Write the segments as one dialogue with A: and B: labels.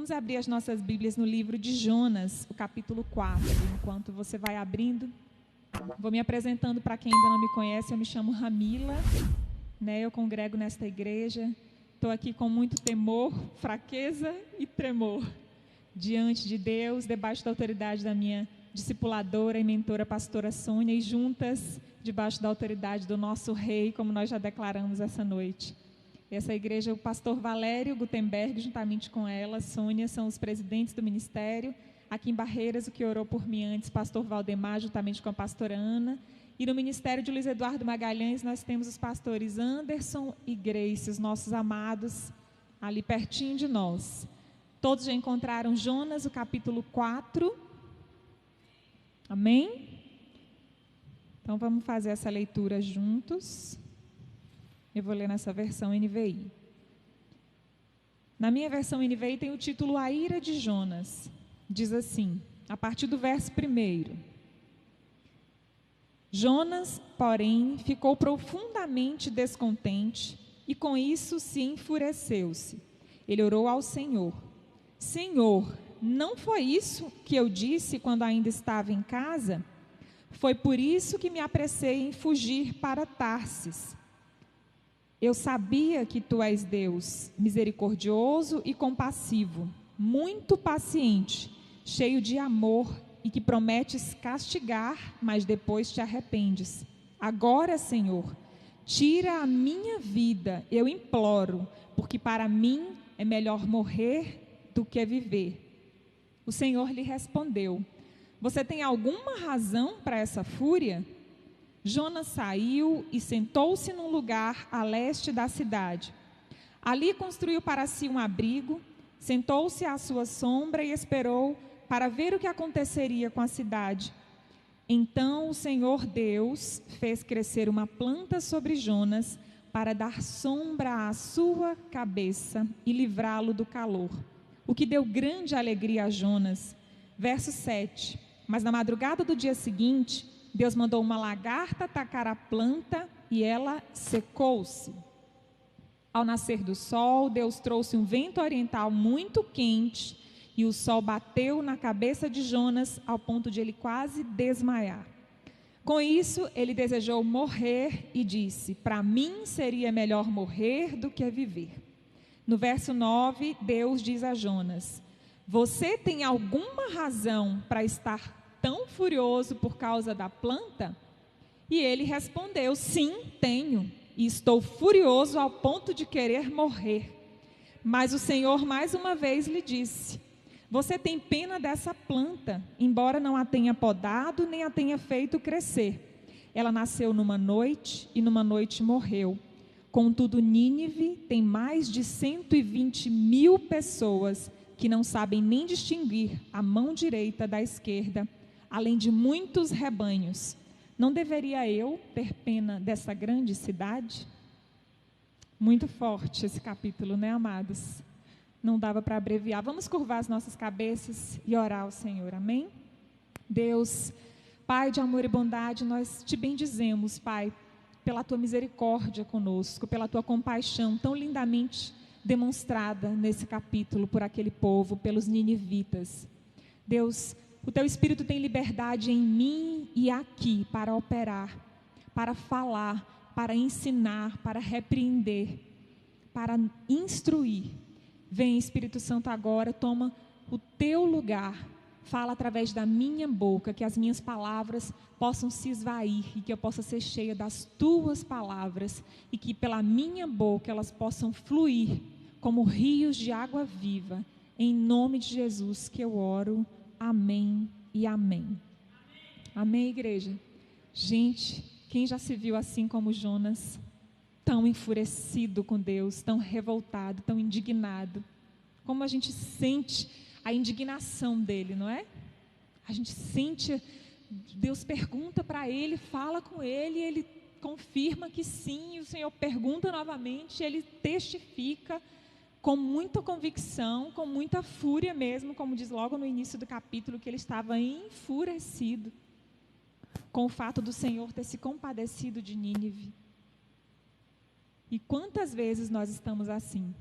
A: Vamos abrir as nossas Bíblias no livro de Jonas, o capítulo 4. Enquanto você vai abrindo, vou me apresentando para quem ainda não me conhece. Eu me chamo Ramila, eu congrego nesta igreja. Estou aqui com muito temor, fraqueza e tremor diante de Deus, debaixo da autoridade da minha discipuladora e mentora, pastora Sônia, e juntas debaixo da autoridade do nosso rei, como nós já declaramos essa noite. Essa igreja, o pastor Valério Gutenberg, juntamente com ela, Sônia, são os presidentes do ministério. Aqui em Barreiras, o que orou por mim antes, pastor Valdemar, juntamente com a pastora Ana. E no ministério de Luiz Eduardo Magalhães, nós temos os pastores Anderson e Grace, os nossos amados, ali pertinho de nós. Todos já encontraram Jonas, o capítulo 4. Amém? Então vamos fazer essa leitura juntos. Eu vou ler nessa versão NVI. Na minha versão NVI tem o título A Ira de Jonas. Diz assim, a partir do verso 1. Jonas, porém, ficou profundamente descontente e com isso se enfureceu-se. Ele orou ao Senhor. Senhor, não foi isso que eu disse quando ainda estava em casa? Foi por isso que me apressei em fugir para Tarsis. Eu sabia que tu és Deus, misericordioso e compassivo, muito paciente, cheio de amor e que prometes castigar, mas depois te arrependes. Agora, Senhor, tira a minha vida, eu imploro, porque para mim é melhor morrer do que viver. O Senhor lhe respondeu, você tem alguma razão para essa fúria? Jonas saiu e sentou-se num lugar a leste da cidade. Ali construiu para si um abrigo, sentou-se à sua sombra e esperou para ver o que aconteceria com a cidade. Então o Senhor Deus fez crescer uma planta sobre Jonas para dar sombra à sua cabeça e livrá-lo do calor, o que deu grande alegria a Jonas. Verso 7. Mas na madrugada do dia seguinte, Deus mandou uma lagarta atacar a planta e ela secou-se. Ao nascer do sol, Deus trouxe um vento oriental muito quente e o sol bateu na cabeça de Jonas ao ponto de ele quase desmaiar. Com isso, ele desejou morrer e disse, para mim seria melhor morrer do que viver. No verso 9, Deus diz a Jonas, você tem alguma razão para estar tão furioso por causa da planta? E ele respondeu, sim, tenho, e estou furioso ao ponto de querer morrer. Mas o Senhor mais uma vez lhe disse, você tem pena dessa planta, embora não a tenha podado, nem a tenha feito crescer. Ela nasceu numa noite e numa noite morreu. Contudo, Nínive tem mais de 120.000 pessoas que não sabem nem distinguir a mão direita da esquerda, além de muitos rebanhos. Não deveria eu ter pena dessa grande cidade? Muito forte esse capítulo, né, amados? Não dava para abreviar. Vamos curvar as nossas cabeças e orar ao Senhor, amém? Deus, Pai de amor e bondade, nós te bendizemos, Pai, pela tua misericórdia conosco, pela tua compaixão tão lindamente demonstrada nesse capítulo por aquele povo, pelos ninivitas. Deus, o teu Espírito tem liberdade em mim e aqui para operar, para falar, para ensinar, para repreender, para instruir. Vem, Espírito Santo, agora, toma o teu lugar, fala através da minha boca, que as minhas palavras possam se esvair e que eu possa ser cheia das tuas palavras e que pela minha boca elas possam fluir como rios de água viva. Em nome de Jesus que eu oro. Amém e amém. Amém, igreja? Gente, quem já se viu assim como Jonas? Tão enfurecido com Deus, tão revoltado, tão indignado. Como a gente sente a indignação dele, não é? A gente sente, Deus pergunta para ele, fala com ele, ele confirma que sim, o Senhor pergunta novamente, ele testifica com muita convicção, com muita fúria mesmo, como diz logo no início do capítulo, que ele estava enfurecido com o fato do Senhor ter se compadecido de Nínive. E quantas vezes nós estamos assim?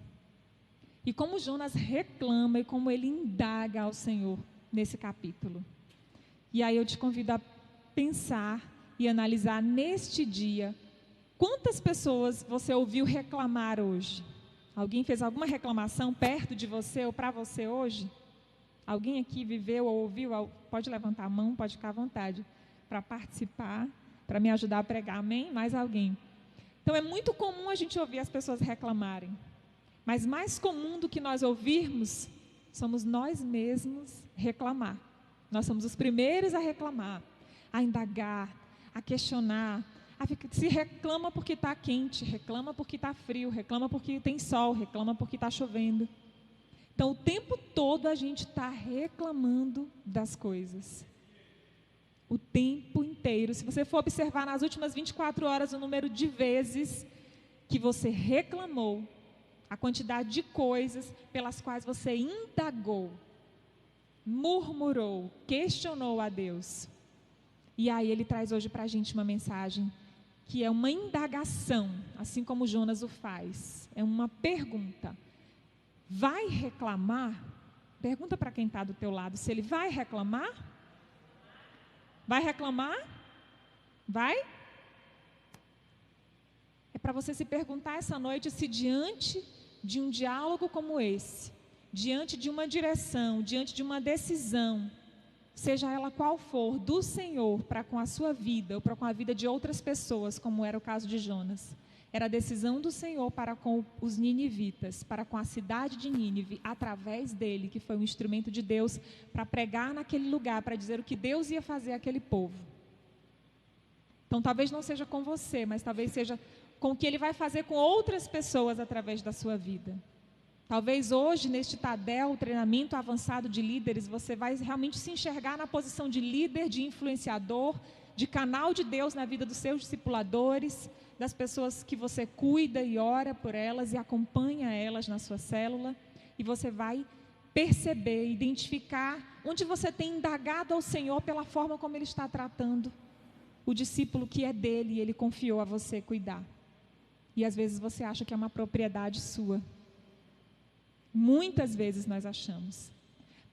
A: E como Jonas reclama e como ele indaga ao Senhor nesse capítulo. E aí eu te convido a pensar e analisar neste dia, quantas pessoas você ouviu reclamar hoje? Alguém fez alguma reclamação perto de você ou para você hoje? Alguém aqui viveu ou ouviu? Pode levantar a mão, pode ficar à vontade para participar, para me ajudar a pregar, amém? Mais alguém? Então é muito comum a gente ouvir as pessoas reclamarem, mas mais comum do que nós ouvirmos, somos nós mesmos reclamar. Nós somos os primeiros a reclamar, a indagar, a questionar. Se reclama porque está quente, reclama porque está frio, reclama porque tem sol, reclama porque está chovendo. Então o tempo todo a gente está reclamando das coisas. O tempo inteiro. Se você for observar nas últimas 24 horas o número de vezes que você reclamou, a quantidade de coisas pelas quais você indagou, murmurou, questionou a Deus. E aí ele traz hoje para a gente uma mensagem que é uma indagação, assim como Jonas o faz. É uma pergunta. Vai reclamar? Pergunta para quem está do teu lado se ele vai reclamar. Vai reclamar? Vai? É para você se perguntar essa noite se diante de um diálogo como esse, diante de uma direção, diante de uma decisão, seja ela qual for, do Senhor para com a sua vida ou para com a vida de outras pessoas, como era o caso de Jonas. Era a decisão do Senhor para com os ninivitas, para com a cidade de Nínive, através dele, que foi um instrumento de Deus para pregar naquele lugar, para dizer o que Deus ia fazer àquele povo. Então talvez não seja com você, mas talvez seja com o que ele vai fazer com outras pessoas através da sua vida. Talvez hoje, neste Tadel, treinamento avançado de líderes, você vai realmente se enxergar na posição de líder, de influenciador, de canal de Deus na vida dos seus discipuladores, das pessoas que você cuida e ora por elas e acompanha elas na sua célula. E você vai perceber, identificar onde você tem indagado ao Senhor pela forma como Ele está tratando o discípulo que é dele e Ele confiou a você cuidar. E às vezes você acha que é uma propriedade sua. Muitas vezes nós achamos.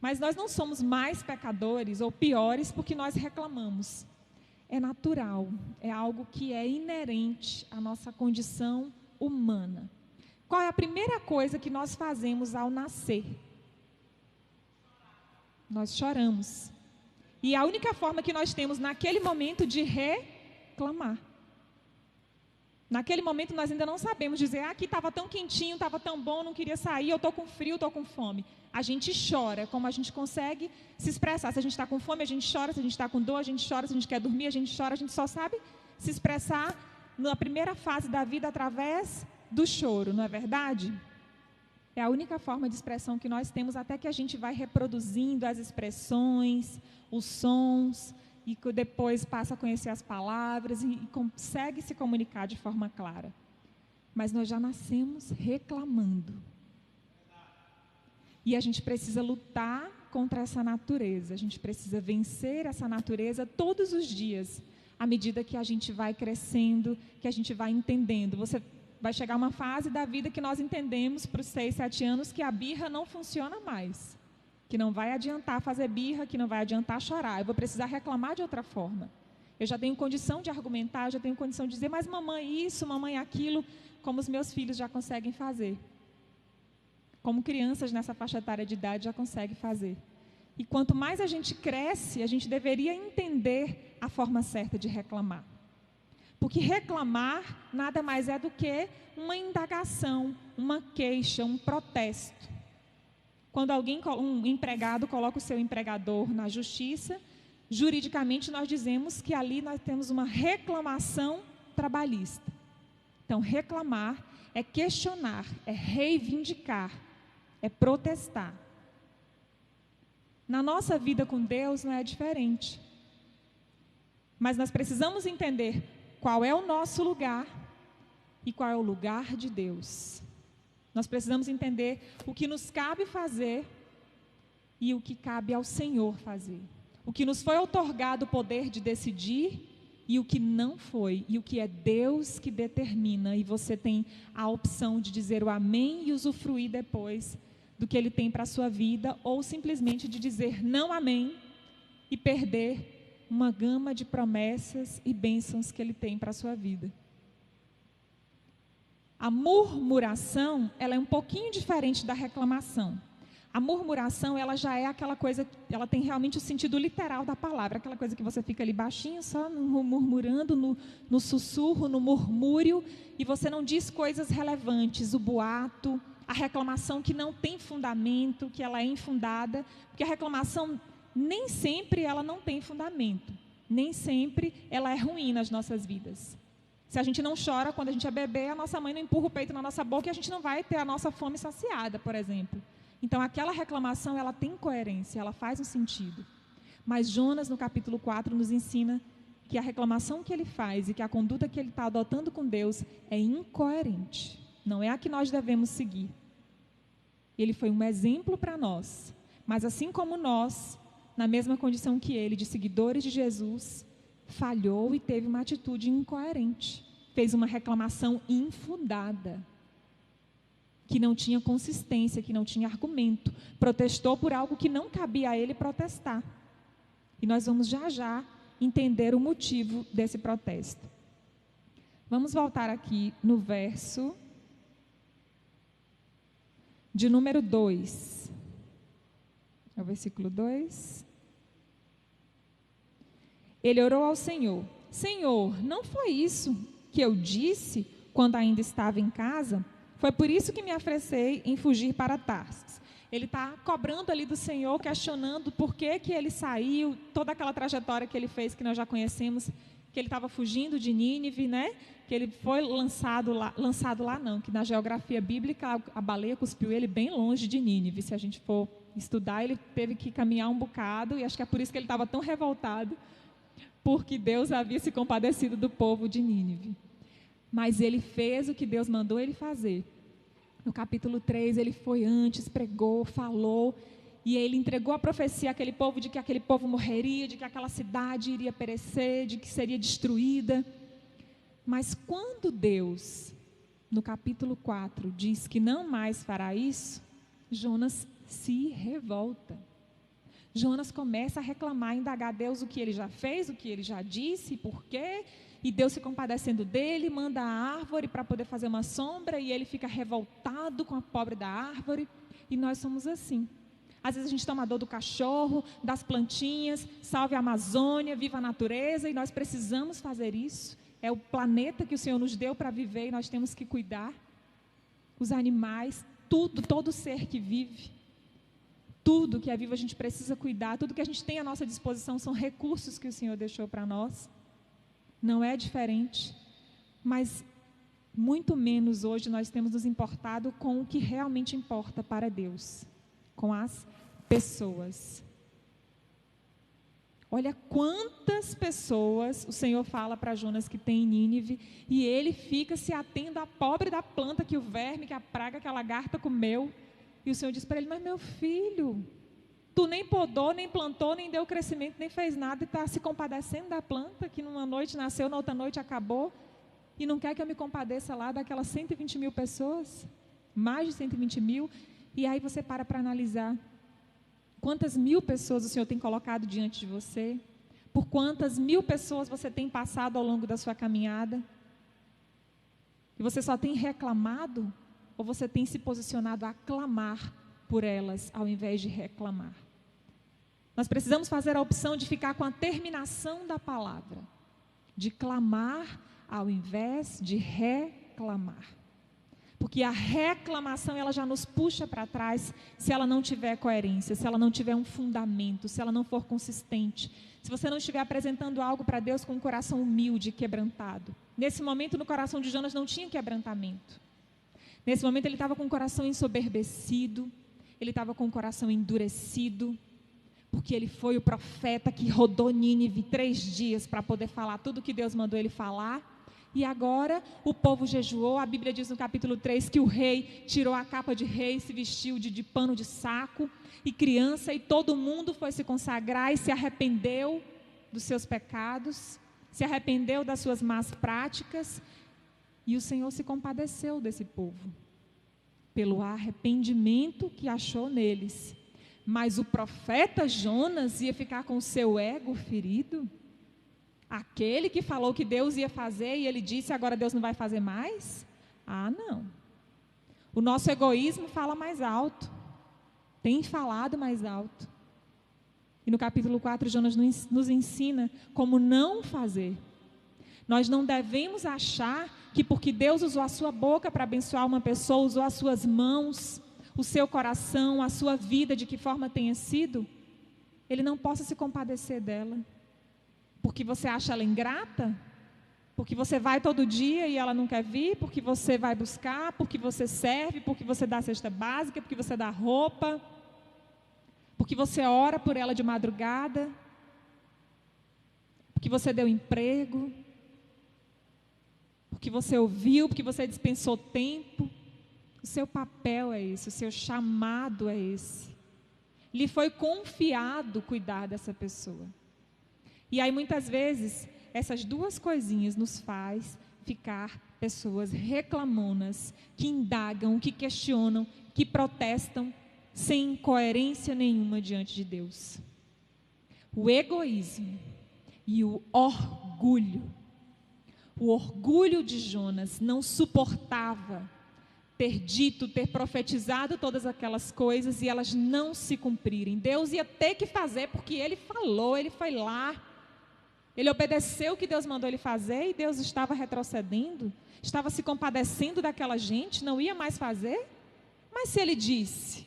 A: Mas nós não somos mais pecadores ou piores porque nós reclamamos. É natural, é algo que é inerente à nossa condição humana. Qual é a primeira coisa que nós fazemos ao nascer? Nós choramos. E a única forma que nós temos naquele momento de reclamar. Naquele momento nós ainda não sabemos dizer, aqui estava tão quentinho, estava tão bom, não queria sair, eu estou com frio, estou com fome. A gente chora, como a gente consegue se expressar. Se a gente está com fome, a gente chora. Se a gente está com dor, a gente chora. Se a gente quer dormir, a gente chora. A gente só sabe se expressar na primeira fase da vida através do choro, não é verdade? É a única forma de expressão que nós temos, até que a gente vai reproduzindo as expressões, os sons, e depois passa a conhecer as palavras e consegue se comunicar de forma clara. Mas nós já nascemos reclamando. E a gente precisa lutar contra essa natureza. A gente precisa vencer essa natureza todos os dias, à medida que a gente vai crescendo, que a gente vai entendendo. Você vai chegar uma fase da vida que nós entendemos para os 6, 7 anos que a birra não funciona mais. Que não vai adiantar fazer birra, que não vai adiantar chorar. Eu vou precisar reclamar de outra forma. Eu já tenho condição de argumentar, já tenho condição de dizer, mas mamãe isso, mamãe aquilo, como os meus filhos já conseguem fazer. Como crianças nessa faixa etária de idade já conseguem fazer. E quanto mais a gente cresce, a gente deveria entender a forma certa de reclamar. Porque reclamar nada mais é do que uma indagação, uma queixa, um protesto. Quando um empregado coloca o seu empregador na justiça, juridicamente nós dizemos que ali nós temos uma reclamação trabalhista. Então, reclamar é questionar, é reivindicar, é protestar. Na nossa vida com Deus não é diferente. Mas nós precisamos entender qual é o nosso lugar e qual é o lugar de Deus. Nós precisamos entender o que nos cabe fazer e o que cabe ao Senhor fazer. O que nos foi outorgado o poder de decidir e o que não foi, e o que é Deus que determina, e você tem a opção de dizer o amém e usufruir depois do que Ele tem para a sua vida, ou simplesmente de dizer não amém e perder uma gama de promessas e bênçãos que Ele tem para a sua vida. A murmuração, ela é um pouquinho diferente da reclamação. A murmuração, ela já é aquela coisa, ela tem realmente o sentido literal da palavra, aquela coisa que você fica ali baixinho, só murmurando, no sussurro, no murmúrio, e você não diz coisas relevantes, o boato, a reclamação que não tem fundamento, que ela é infundada, porque a reclamação nem sempre ela não tem fundamento, nem sempre ela é ruim nas nossas vidas. Se a gente não chora quando a gente é bebê, a nossa mãe não empurra o peito na nossa boca e a gente não vai ter a nossa fome saciada, por exemplo. Então, aquela reclamação, ela tem coerência, ela faz um sentido. Mas Jonas, no capítulo 4, nos ensina que a reclamação que ele faz e que a conduta que ele está adotando com Deus é incoerente. Não é a que nós devemos seguir. Ele foi um exemplo para nós. Mas assim como nós, na mesma condição que ele, de seguidores de Jesus, falhou e teve uma atitude incoerente. Fez uma reclamação infundada, que não tinha consistência, que não tinha argumento, protestou por algo que não cabia a ele protestar. E nós vamos já entender o motivo desse protesto. Vamos voltar aqui no verso de número 2. É o versículo 2. Ele orou ao Senhor: Senhor, não foi isso que eu disse quando ainda estava em casa? Foi por isso que me apressei em fugir para Tarsis. Ele está cobrando ali do Senhor, questionando por que ele saiu, toda aquela trajetória que ele fez, que nós já conhecemos, que ele estava fugindo de Nínive, né? Que ele foi lançado lá não, que na geografia bíblica a baleia cuspiu ele bem longe de Nínive. Se a gente for estudar, ele teve que caminhar um bocado, e acho que é por isso que ele estava tão revoltado, porque Deus havia se compadecido do povo de Nínive. Mas ele fez o que Deus mandou ele fazer. No capítulo 3, ele foi antes, pregou, falou, e ele entregou a profecia àquele povo de que aquele povo morreria, de que aquela cidade iria perecer, de que seria destruída. Mas quando Deus, no capítulo 4, diz que não mais fará isso, Jonas se revolta. Jonas começa a reclamar, indagar a Deus o que ele já fez, o que ele já disse, por quê. E Deus se compadecendo dele, manda a árvore para poder fazer uma sombra, e ele fica revoltado com a pobre da árvore. E nós somos assim. Às vezes a gente toma dor do cachorro, das plantinhas, salve a Amazônia, viva a natureza, e nós precisamos fazer isso. É o planeta que o Senhor nos deu para viver, e nós temos que cuidar. Os animais, tudo, todo ser que vive, tudo que é vivo a gente precisa cuidar, tudo que a gente tem à nossa disposição são recursos que o Senhor deixou para nós. Não é diferente, mas muito menos hoje nós temos nos importado com o que realmente importa para Deus, com as pessoas. Olha quantas pessoas o Senhor fala para Jonas que tem em Nínive, e ele fica se atendo à pobre da planta que o verme, que a praga, que a lagarta comeu, e o Senhor diz para ele: mas meu filho, tu nem podou, nem plantou, nem deu crescimento, nem fez nada, e está se compadecendo da planta que numa noite nasceu, na outra noite acabou, e não quer que eu me compadeça lá daquelas 120 mil pessoas, mais de 120 mil, e aí você para analisar quantas mil pessoas o Senhor tem colocado diante de você, por quantas mil pessoas você tem passado ao longo da sua caminhada, e você só tem reclamado, ou você tem se posicionado a clamar por elas, ao invés de reclamar? Nós precisamos fazer a opção de ficar com a terminação da palavra, de clamar ao invés de reclamar. Porque a reclamação, ela já nos puxa para trás se ela não tiver coerência, se ela não tiver um fundamento, se ela não for consistente. Se você não estiver apresentando algo para Deus com um coração humilde e quebrantado. Nesse momento, no coração de Jonas não tinha quebrantamento. Nesse momento ele estava com o coração ensoberbecido, ele estava com o coração endurecido, porque ele foi o profeta que rodou Nínive 3 dias para poder falar tudo que Deus mandou ele falar. E agora o povo jejuou. A Bíblia diz no capítulo 3 que o rei tirou a capa de rei e se vestiu de pano de saco, e criança, e todo mundo foi se consagrar e se arrependeu dos seus pecados, se arrependeu das suas más práticas, e o Senhor se compadeceu desse povo, pelo arrependimento que achou neles. Mas o profeta Jonas ia ficar com o seu ego ferido? Aquele que falou que Deus ia fazer e ele disse, agora Deus não vai fazer mais? Ah, não. O nosso egoísmo fala mais alto, tem falado mais alto. E no capítulo 4, Jonas nos ensina como não fazer. Nós não devemos achar que porque Deus usou a sua boca para abençoar uma pessoa, usou as suas mãos, o seu coração, a sua vida, de que forma tenha sido, Ele não possa se compadecer dela. Porque você acha ela ingrata? Porque você vai todo dia e ela não quer vir? Porque você vai buscar? Porque você serve? Porque você dá a cesta básica? Porque você dá roupa? Porque você ora por ela de madrugada? Porque você deu emprego? Porque você ouviu? Porque você dispensou tempo? O seu papel é esse, o seu chamado é esse. Lhe foi confiado cuidar dessa pessoa. E aí muitas vezes, essas duas coisinhas nos faz ficar pessoas reclamonas, que indagam, que questionam, que protestam, sem coerência nenhuma diante de Deus. O egoísmo e o orgulho. O orgulho de Jonas não suportava ter dito, ter profetizado todas aquelas coisas e elas não se cumprirem. Deus ia ter que fazer porque ele falou, ele foi lá. Ele obedeceu o que Deus mandou ele fazer e Deus estava retrocedendo, estava se compadecendo daquela gente, não ia mais fazer. Mas se ele disse,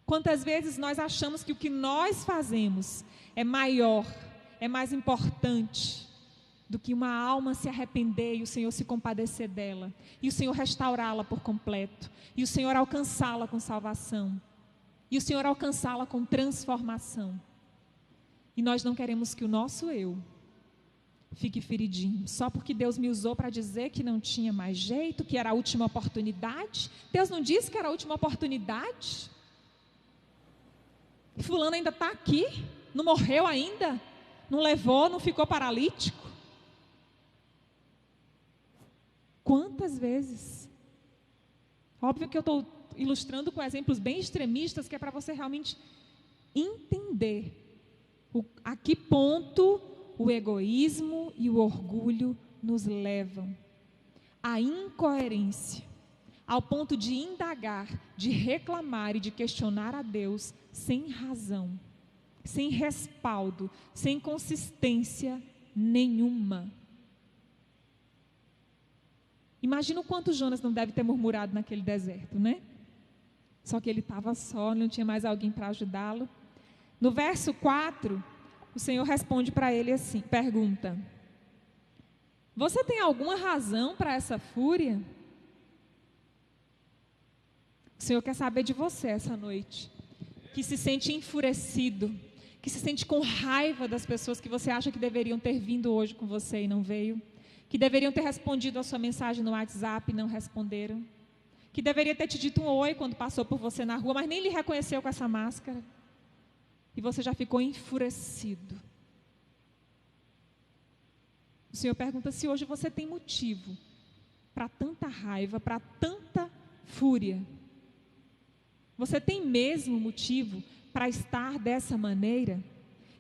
A: quantas vezes nós achamos que o que nós fazemos é maior, é mais importante do que uma alma se arrepender e o Senhor se compadecer dela, e o Senhor restaurá-la por completo, e o Senhor alcançá-la com salvação, e o Senhor alcançá-la com transformação. E nós não queremos que o nosso eu fique feridinho, só porque Deus me usou para dizer que não tinha mais jeito, que era a última oportunidade. Deus não disse que era a última oportunidade? E fulano ainda está aqui, não morreu ainda, não levou, não ficou paralítico. Quantas vezes? Óbvio que eu estou ilustrando com exemplos bem extremistas, que é para você realmente entender a que ponto o egoísmo e o orgulho nos levam. A incoerência, ao ponto de indagar, de reclamar e de questionar a Deus sem razão, sem respaldo, sem consistência nenhuma. Imagina o quanto Jonas não deve ter murmurado naquele deserto, né? Só que ele estava só, não tinha mais alguém para ajudá-lo. No verso 4, o Senhor responde para ele assim, pergunta: você tem alguma razão para essa fúria? O Senhor quer saber de você essa noite, que se sente enfurecido, que se sente com raiva das pessoas que você acha que deveriam ter vindo hoje com você e não veio, que deveriam ter respondido a sua mensagem no WhatsApp e não responderam, que deveria ter te dito um oi quando passou por você na rua, mas nem lhe reconheceu com essa máscara, e você já ficou enfurecido. O Senhor pergunta se hoje você tem motivo para tanta raiva, para tanta fúria. Você tem mesmo motivo para estar dessa maneira?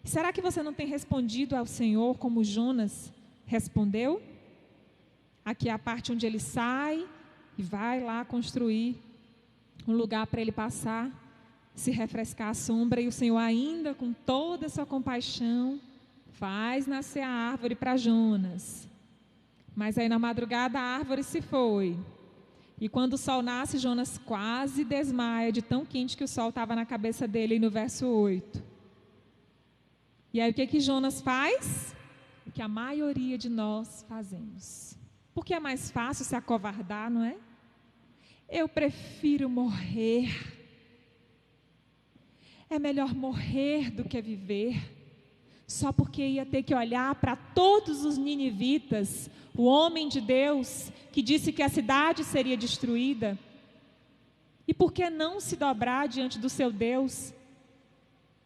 A: Será que você não tem respondido ao Senhor como Jonas respondeu? Aqui é a parte onde ele sai e vai lá construir um lugar para ele passar, se refrescar à sombra, e o Senhor ainda com toda a sua compaixão faz nascer a árvore para Jonas. Mas aí na madrugada a árvore se foi, e quando o sol nasce, Jonas quase desmaia de tão quente que o sol estava na cabeça dele, no verso 8. E aí o que Jonas faz? O que a maioria de nós fazemos. Porque é mais fácil se acovardar, não é? Eu prefiro morrer. É melhor morrer do que viver. Só porque ia ter que olhar para todos os ninivitas, o homem de Deus, que disse que a cidade seria destruída. E por que não se dobrar diante do seu Deus,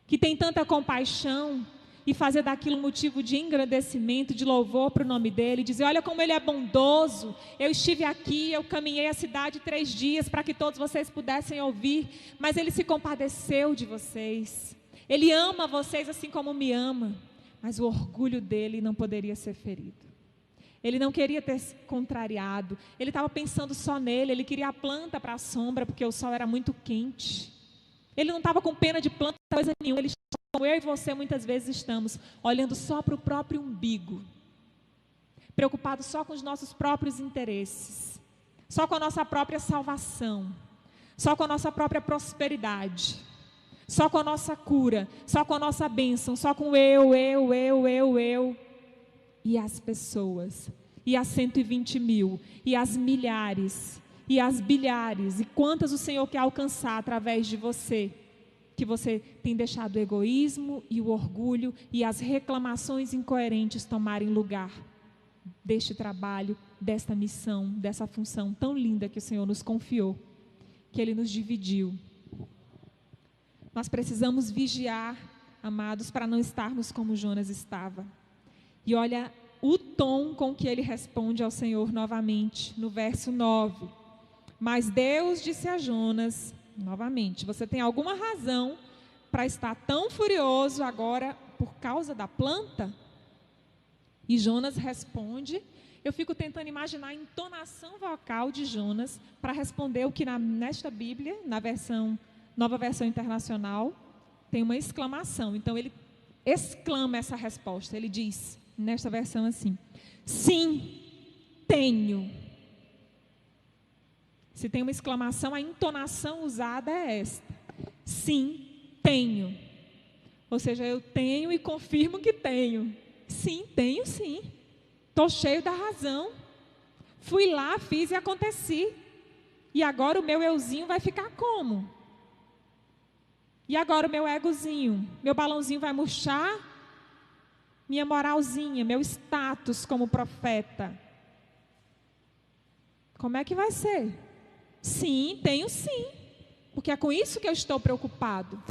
A: que tem tanta compaixão e fazer daquilo um motivo de engrandecimento, de louvor para o nome dele, dizer: olha como ele é bondoso, eu estive aqui, eu caminhei a cidade 3 dias para que todos vocês pudessem ouvir, mas ele se compadeceu de vocês, ele ama vocês assim como me ama, mas o orgulho dele não poderia ser ferido. Ele não queria ter contrariado, ele estava pensando só nele, ele queria a planta para a sombra, porque o sol era muito quente. Ele não estava com pena de planta, coisa nenhuma, ele estava como eu e você muitas vezes estamos, olhando só para o próprio umbigo, preocupado só com os nossos próprios interesses, só com a nossa própria salvação, só com a nossa própria prosperidade, só com a nossa cura, só com a nossa bênção, só com eu. E as pessoas, e as 120 mil, e as milhares, e as bilhares, e quantas o Senhor quer alcançar através de você, que você tem deixado o egoísmo e o orgulho e as reclamações incoerentes tomarem lugar deste trabalho, desta missão, dessa função tão linda que o Senhor nos confiou, que Ele nos dividiu. Nós precisamos vigiar, amados, para não estarmos como Jonas estava. E olha o tom com que ele responde ao Senhor novamente, no verso 9. Mas Deus disse a Jonas, novamente: você tem alguma razão para estar tão furioso agora por causa da planta? E Jonas responde, eu fico tentando imaginar a entonação vocal de Jonas para responder o que nesta Bíblia, na Nova Versão Internacional, tem uma exclamação. Então ele exclama essa resposta, ele diz nesta versão assim: sim, tenho. Se tem uma exclamação, a entonação usada é esta: sim, tenho. Ou seja, eu tenho e confirmo que tenho. Sim, tenho sim. Estou cheio da razão. Fui lá, fiz e aconteci. E agora o meu euzinho vai ficar como? E agora o meu egozinho, meu balãozinho vai murchar? Minha moralzinha, meu status como profeta, como é que vai ser? Sim, tenho sim, porque é com isso que eu estou preocupado.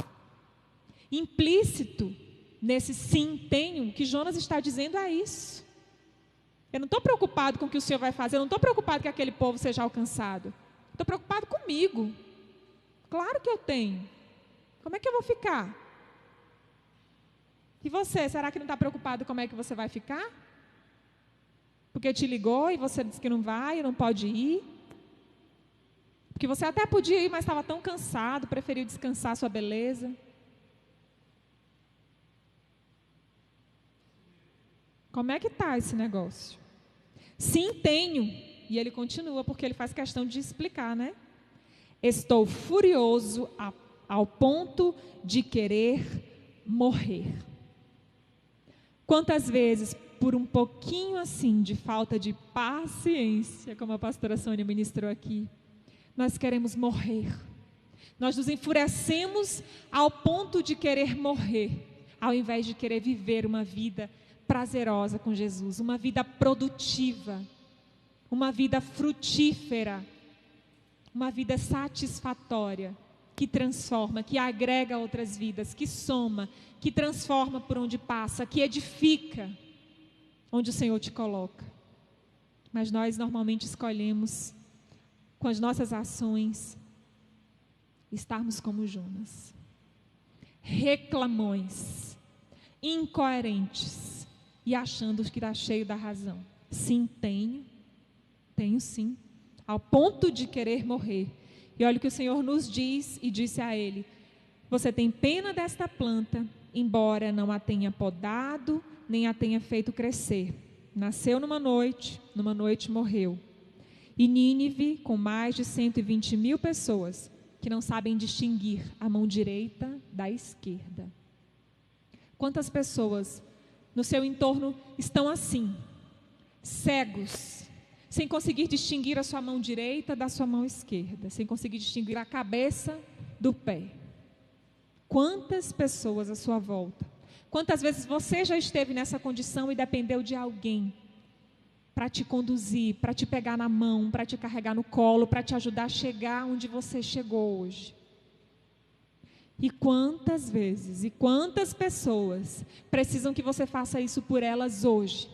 A: Implícito nesse sim, tenho, que Jonas está dizendo é isso. Eu não estou preocupado com o que o Senhor vai fazer, eu não estou preocupado que aquele povo seja alcançado. Estou preocupado comigo. Claro que eu tenho. Como é que eu vou ficar? E você, será que não está preocupado como é que você vai ficar? Porque te ligou e você disse que não vai, não pode ir. Porque você até podia ir, mas estava tão cansado, preferiu descansar sua beleza. Como é que está esse negócio? Sim, tenho. E ele continua, porque ele faz questão de explicar, né? Estou furioso ao ponto de querer morrer. Quantas vezes, por um pouquinho assim de falta de paciência, como a pastora Sônia ministrou aqui, nós queremos morrer. Nós nos enfurecemos ao ponto de querer morrer, ao invés de querer viver uma vida prazerosa com Jesus, uma vida produtiva, uma vida frutífera, uma vida satisfatória, que transforma, que agrega outras vidas, que soma, que transforma por onde passa, que edifica onde o Senhor te coloca. Mas nós normalmente escolhemos, com as nossas ações, estarmos como Jonas, reclamões, incoerentes e achando que está cheio da razão. Sim, tenho sim, ao ponto de querer morrer. E olha o que o Senhor nos diz e disse a ele: você tem pena desta planta, embora não a tenha podado, nem a tenha feito crescer. Nasceu numa noite morreu. E Nínive, com mais de 120 mil pessoas, que não sabem distinguir a mão direita da esquerda. Quantas pessoas no seu entorno estão assim, cegos, sem conseguir distinguir a sua mão direita da sua mão esquerda, sem conseguir distinguir a cabeça do pé? Quantas pessoas à sua volta? Quantas vezes você já esteve nessa condição e dependeu de alguém para te conduzir, para te pegar na mão, para te carregar no colo, para te ajudar a chegar onde você chegou hoje? E quantas vezes e quantas pessoas precisam que você faça isso por elas hoje,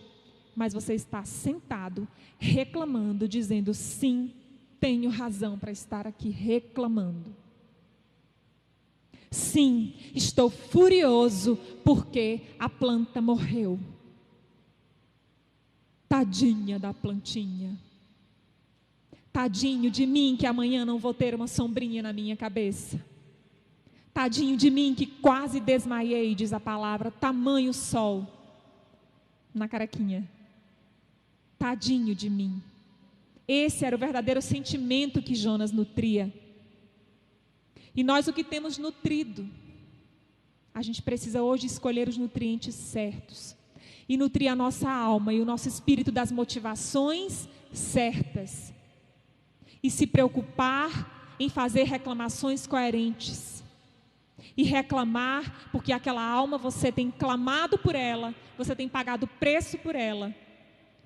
A: mas você está sentado, reclamando, dizendo: sim, tenho razão para estar aqui reclamando. Sim, estou furioso porque a planta morreu. Tadinha da plantinha. Tadinho de mim que amanhã não vou ter uma sombrinha na minha cabeça. Tadinho de mim que quase desmaiei, diz a palavra, tamanho sol na carequinha. Tadinho de mim. Esse era o verdadeiro sentimento que Jonas nutria. E nós o que temos nutrido? A gente precisa hoje escolher os nutrientes certos. E nutrir a nossa alma e o nosso espírito das motivações certas. E se preocupar em fazer reclamações coerentes. E reclamar, porque aquela alma você tem clamado por ela, você tem pagado preço por ela.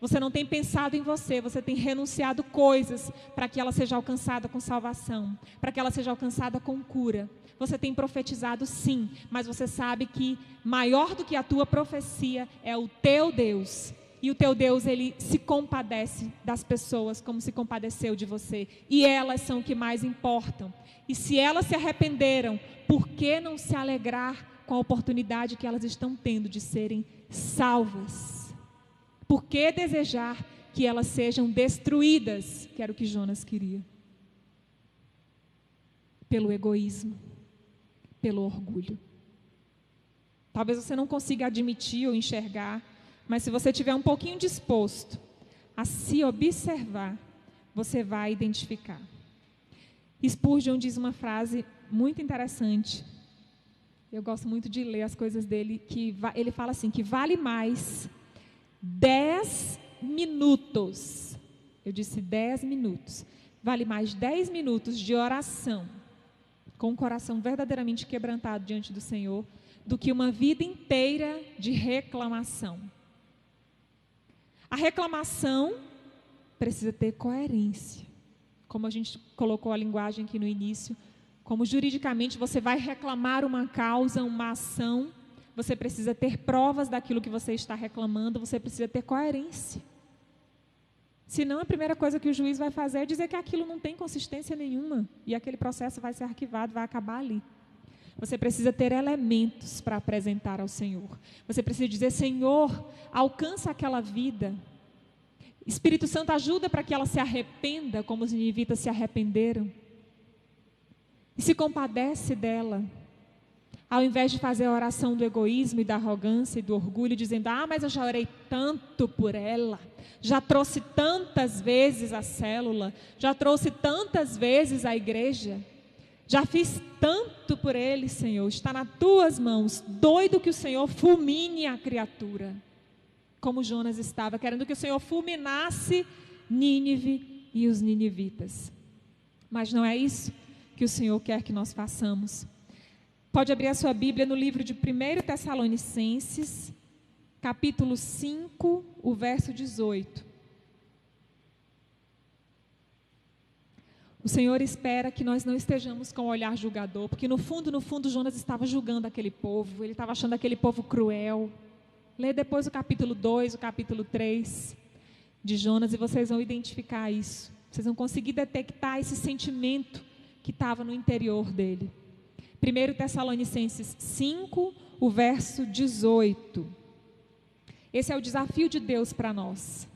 A: Você não tem pensado em você, você tem renunciado coisas para que ela seja alcançada com salvação, para que ela seja alcançada com cura. Você tem profetizado sim, mas você sabe que maior do que a tua profecia é o teu Deus. E o teu Deus, ele se compadece das pessoas como se compadeceu de você. E elas são o que mais importam. E se elas se arrependeram, por que não se alegrar com a oportunidade que elas estão tendo de serem salvas? Por que desejar que elas sejam destruídas? Que era o que Jonas queria. Pelo egoísmo, pelo orgulho. Talvez você não consiga admitir ou enxergar, mas se você estiver um pouquinho disposto a se observar, você vai identificar. Spurgeon diz uma frase muito interessante. Eu gosto muito de ler as coisas dele, que ele fala assim, que vale mais 10 minutos. Eu disse 10 minutos. Vale mais 10 minutos de oração, com o coração verdadeiramente quebrantado diante do Senhor, do que uma vida inteira de reclamação. A reclamação precisa ter coerência. Como a gente colocou a linguagem aqui no início, como juridicamente você vai reclamar uma causa, uma ação, você precisa ter provas daquilo que você está reclamando, você precisa ter coerência. Senão a primeira coisa que o juiz vai fazer é dizer que aquilo não tem consistência nenhuma, e aquele processo vai ser arquivado, vai acabar ali. Você precisa ter elementos para apresentar ao Senhor. Você precisa dizer: Senhor, alcança aquela vida. Espírito Santo, ajuda para que ela se arrependa, como os ninivitas se arrependeram. E se compadece dela. Ao invés de fazer a oração do egoísmo e da arrogância e do orgulho, dizendo: mas eu já orei tanto por ela. Já trouxe tantas vezes a célula. Já trouxe tantas vezes a igreja. Já fiz tanto por ele, Senhor, está nas tuas mãos, doido que o Senhor fulmine a criatura, como Jonas estava, querendo que o Senhor fulminasse Nínive e os ninivitas. Mas não é isso que o Senhor quer que nós façamos. Pode abrir a sua Bíblia no livro de 1 Tessalonicenses, capítulo 5, o verso 18. O Senhor espera que nós não estejamos com o olhar julgador, porque no fundo, Jonas estava julgando aquele povo, ele estava achando aquele povo cruel. Lê depois o capítulo 2, o capítulo 3 de Jonas e vocês vão identificar isso. Vocês vão conseguir detectar esse sentimento que estava no interior dele. 1 Tessalonicenses 5, o verso 18. Esse é o desafio de Deus para nós.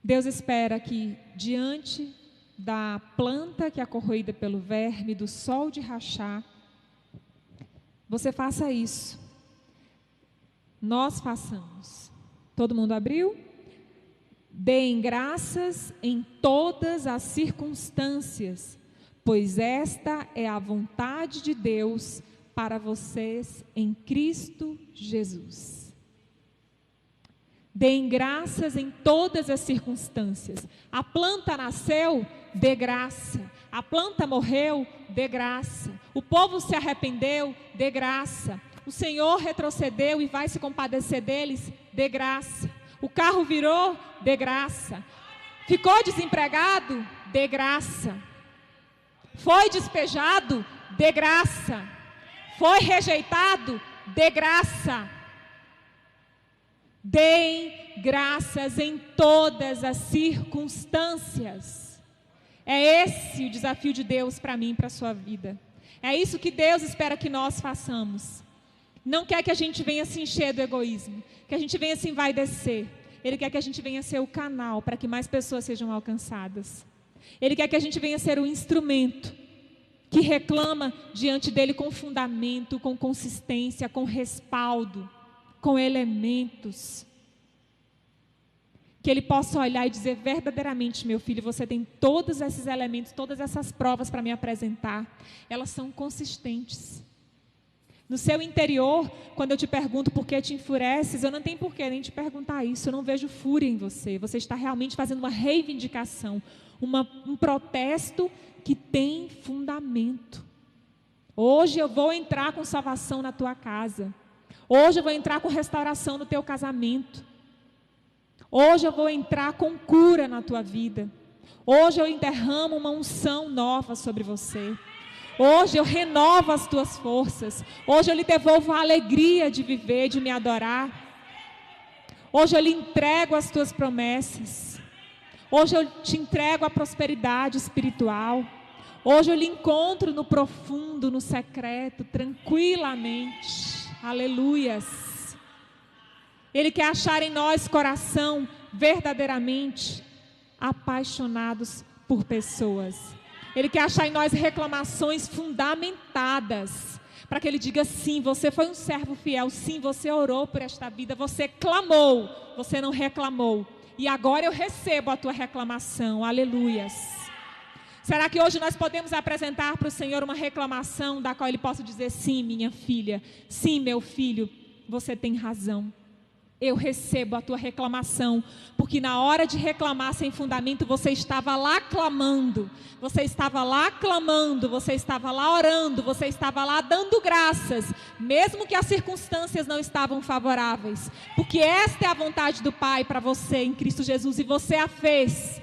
A: Deus espera que, diante da planta que é corroída pelo verme, do sol de rachar, você faça isso. Nós façamos. Todo mundo abriu? Deem graças em todas as circunstâncias, pois esta é a vontade de Deus para vocês em Cristo Jesus. Deem graças em todas as circunstâncias. A planta nasceu, dê graça. A planta morreu, dê graça. O povo se arrependeu, dê graça. O Senhor retrocedeu e vai se compadecer deles, dê graça. O carro virou, dê graça. Ficou desempregado, dê graça. Foi despejado? Dê graça. Foi rejeitado? Dê graça. Deem graças em todas as circunstâncias. É esse o desafio de Deus para mim e para a sua vida. É isso que Deus espera que nós façamos. Não quer que a gente venha se encher do egoísmo, que a gente venha se envaidecer. Ele quer que a gente venha ser o canal para que mais pessoas sejam alcançadas. Ele quer que a gente venha ser o instrumento que reclama diante dele com fundamento, com consistência, com respaldo, com elementos. Que ele possa olhar e dizer verdadeiramente: meu filho, você tem todos esses elementos, todas essas provas para me apresentar. Elas são consistentes. No seu interior, quando eu te pergunto por que te enfureces, eu não tenho por que nem te perguntar isso. Eu não vejo fúria em você. Você está realmente fazendo uma reivindicação, um protesto que tem fundamento. Hoje eu vou entrar com salvação na tua casa. Hoje eu vou entrar com restauração no teu casamento. Hoje eu vou entrar com cura na tua vida. Hoje eu derramo uma unção nova sobre você. Hoje eu renovo as tuas forças. Hoje eu lhe devolvo a alegria de viver, de me adorar. Hoje eu lhe entrego as tuas promessas. Hoje eu te entrego a prosperidade espiritual. Hoje eu lhe encontro no profundo, no secreto, tranquilamente. Aleluias. Ele quer achar em nós coração verdadeiramente apaixonados por pessoas. Ele quer achar em nós reclamações fundamentadas, para que ele diga: sim, você foi um servo fiel, sim, você orou por esta vida, você clamou, você não reclamou, e agora eu recebo a tua reclamação. Aleluias. Será que hoje nós podemos apresentar para o Senhor uma reclamação da qual Ele possa dizer: sim, minha filha, sim, meu filho, você tem razão. Eu recebo a tua reclamação, porque na hora de reclamar sem fundamento, você estava lá clamando, você estava lá clamando, você estava lá orando, você estava lá dando graças, mesmo que as circunstâncias não estavam favoráveis, porque esta é a vontade do Pai para você em Cristo Jesus, e você a fez.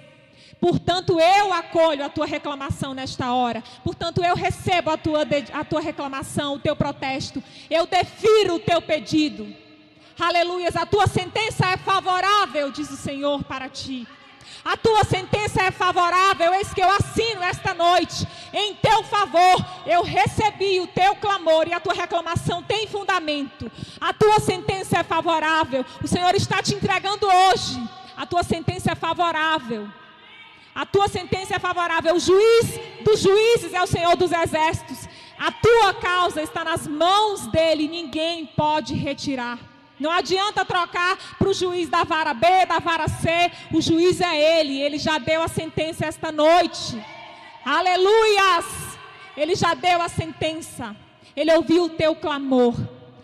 A: Portanto, eu acolho a tua reclamação nesta hora. Portanto, eu recebo a tua reclamação, o teu protesto. Eu defiro o teu pedido. Aleluias, a tua sentença é favorável, diz o Senhor para ti. A tua sentença é favorável, eis que eu assino esta noite. Em teu favor, eu recebi o teu clamor e a tua reclamação tem fundamento. A tua sentença é favorável. O Senhor está te entregando hoje. A tua sentença é favorável. A tua sentença é favorável. O juiz dos juízes é o Senhor dos exércitos. A tua causa está nas mãos dele. Ninguém pode retirar. Não adianta trocar para o juiz da vara B, da vara C. O juiz é ele. Ele já deu a sentença esta noite. Aleluias! Ele já deu a sentença. Ele ouviu o teu clamor.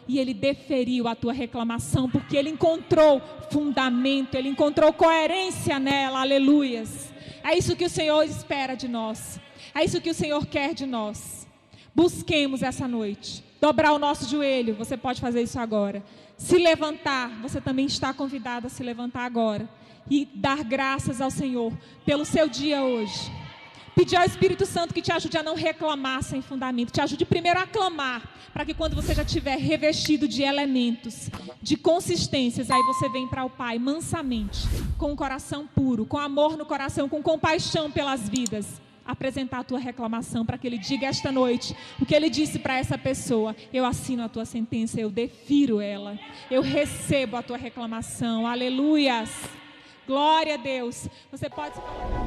A: E ele deferiu a tua reclamação. Porque ele encontrou fundamento. Ele encontrou coerência nela. Aleluias! É isso que o Senhor espera de nós. É isso que o Senhor quer de nós. Busquemos essa noite. Dobrar o nosso joelho. Você pode fazer isso agora. Se levantar, você também está convidado a se levantar agora e dar graças ao Senhor pelo seu dia hoje. Pedir ao Espírito Santo que te ajude a não reclamar sem fundamento, te ajude primeiro a clamar, para que quando você já estiver revestido de elementos, de consistências, aí você vem para o Pai mansamente, com um coração puro, com amor no coração, com compaixão pelas vidas, apresentar a tua reclamação para que ele diga esta noite o que ele disse para essa pessoa: eu assino a tua sentença, eu defiro ela, eu recebo a tua reclamação. Aleluias, glória a Deus. Você pode se colocar.